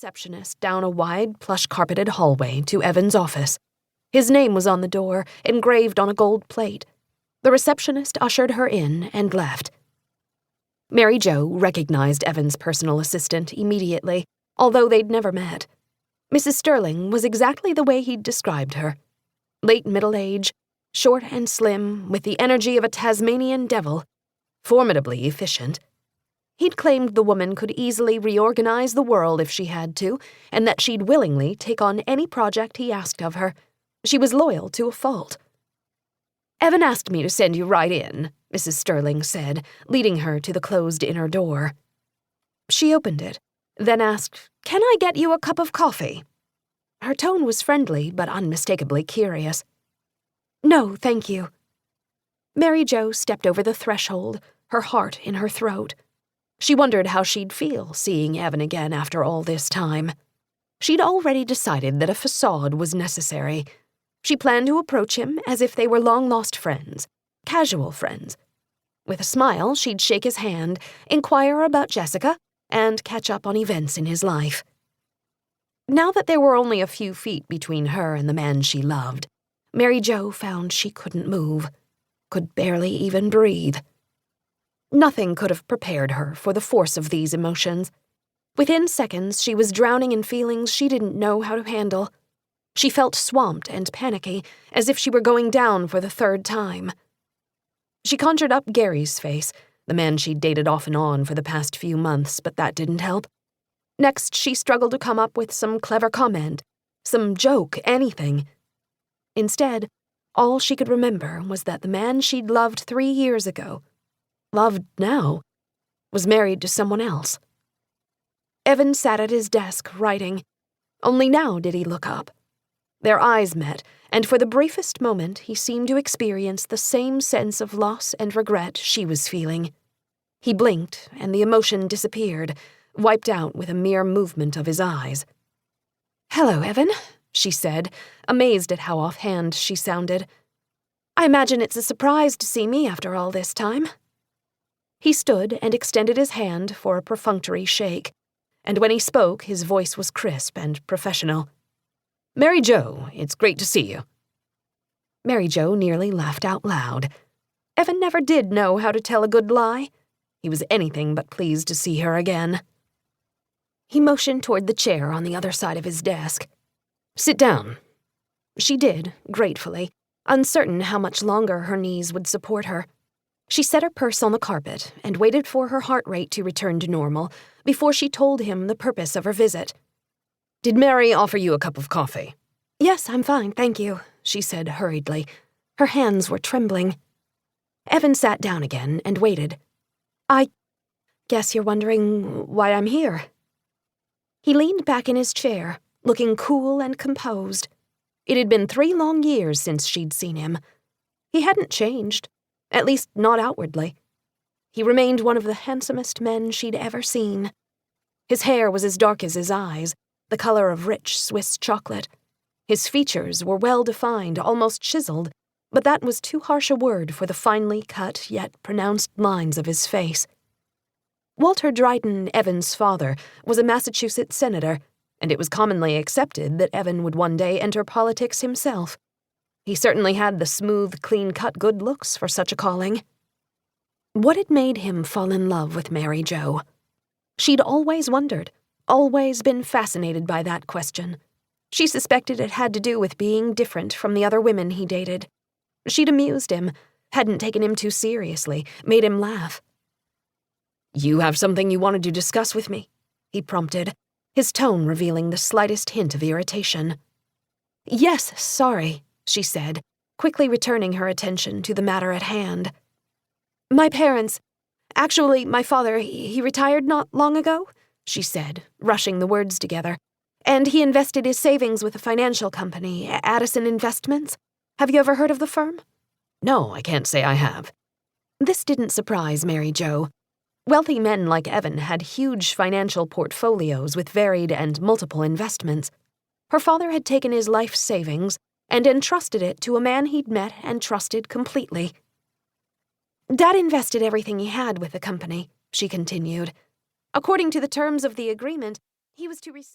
receptionist down a wide, plush-carpeted hallway to Evan's office. His name was on the door, engraved on a gold plate. The receptionist ushered her in and left. Mary Jo recognized Evan's personal assistant immediately, although they'd never met. Mrs. Sterling was exactly the way he'd described her. Late middle age, short and slim, with the energy of a Tasmanian devil, formidably efficient. He'd claimed the woman could easily reorganize the world if she had to, and that she'd willingly take on any project he asked of her. She was loyal to a fault. "Evan asked me to send you right in," Mrs. Sterling said, leading her to the closed inner door. She opened it, then asked, "Can I get you a cup of coffee?" Her tone was friendly but unmistakably curious. "No, thank you." Mary Jo stepped over the threshold, her heart in her throat. She wondered how she'd feel seeing Evan again after all this time. She'd already decided that a facade was necessary. She planned to approach him as if they were long-lost friends, casual friends. With a smile, she'd shake his hand, inquire about Jessica, and catch up on events in his life. Now that there were only a few feet between her and the man she loved, Mary Jo found she couldn't move, could barely even breathe. Nothing could have prepared her for the force of these emotions. Within seconds, she was drowning in feelings she didn't know how to handle. She felt swamped and panicky, as if she were going down for the third time. She conjured up Gary's face, the man she'd dated off and on for the past few months, but that didn't help. Next, she struggled to come up with some clever comment, some joke, anything. Instead, all she could remember was that the man she'd loved 3 years ago, loved now, was married to someone else. Evan sat at his desk, writing. Only now did he look up. Their eyes met, and for the briefest moment he seemed to experience the same sense of loss and regret she was feeling. He blinked, and the emotion disappeared, wiped out with a mere movement of his eyes. "Hello, Evan," she said, amazed at how offhand she sounded. "I imagine it's a surprise to see me after all this time." He stood and extended his hand for a perfunctory shake, and when he spoke, his voice was crisp and professional. "Mary Jo, it's great to see you." Mary Jo nearly laughed out loud. Evan never did know how to tell a good lie. He was anything but pleased to see her again. He motioned toward the chair on the other side of his desk. "Sit down." She did, gratefully, uncertain how much longer her knees would support her. She set her purse on the carpet and waited for her heart rate to return to normal before she told him the purpose of her visit. "Did Mary offer you a cup of coffee?" "Yes, I'm fine, thank you," she said hurriedly. Her hands were trembling. Evan sat down again and waited. "I guess you're wondering why I'm here." He leaned back in his chair, looking cool and composed. It had been 3 long years since she'd seen him. He hadn't changed, at least not outwardly. He remained one of the handsomest men she'd ever seen. His hair was as dark as his eyes, the color of rich Swiss chocolate. His features were well-defined, almost chiseled, but that was too harsh a word for the finely cut yet pronounced lines of his face. Walter Dryden, Evan's father, was a Massachusetts senator, and it was commonly accepted that Evan would one day enter politics himself. He certainly had the smooth, clean-cut good looks for such a calling. What had made him fall in love with Mary Jo? She'd always wondered, always been fascinated by that question. She suspected it had to do with being different from the other women he dated. She'd amused him, hadn't taken him too seriously, made him laugh. "You have something you wanted to discuss with me?" he prompted, his tone revealing the slightest hint of irritation. "Yes, sorry," she said, quickly returning her attention to the matter at hand. "My parents, actually my father, he retired not long ago," she said, rushing the words together, "and he invested his savings with a financial company, Addison Investments. Have you ever heard of the firm?" "No, I can't say I have." This didn't surprise Mary Jo. Wealthy men like Evan had huge financial portfolios with varied and multiple investments. Her father had taken his life savings and entrusted it to a man he'd met and trusted completely. "Dad invested everything he had with the company," she continued. "According to the terms of the agreement, he was to receive..."